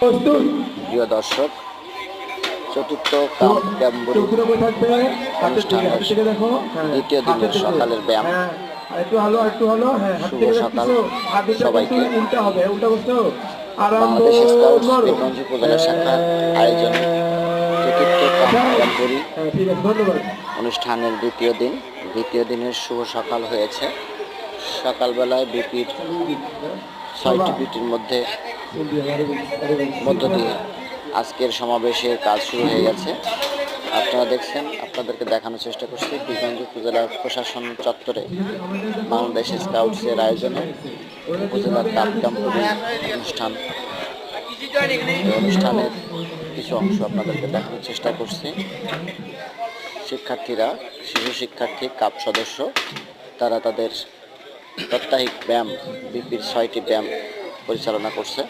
প্রিয় দর্শক, চতুর্থ ক্যাম্বুরি অনুষ্ঠানের দ্বিতীয় দিনের সকালের ব্যায়াম। শুভ সকাল সবাইকে। বাংলাদেশ স্কাউটস পীরগঞ্জ উপজেলা শাখার আয়োজনে চতুর্থ ক্যাম্বুরি অনুষ্ঠানের দ্বিতীয় দিনের শুভ সকাল হয়েছে। সকালবেলায় বিপির 6টি বিটির মধ্য দিয়ে আজকের সমাবেশের কাজ শুরু হয়ে গেছে। আপনারা দেখছেন, আপনাদেরকে দেখানোর চেষ্টা করছি পীরগঞ্জ উপজেলার প্রশাসন চত্বরে বাংলাদেশ স্কাউটসের আয়োজনে উপজেলার ক্যাম্বুরি অনুষ্ঠান। এই অনুষ্ঠানের কিছু অংশ আপনাদেরকে দেখানোর চেষ্টা করছি। শিক্ষার্থীরা, শিশু শিক্ষার্থী কাপ সদস্য, তারা তাদের প্রত্যাহিক ব্যায়াম, বিপির 6টি ব্যায়াম পরিচালনা করছে।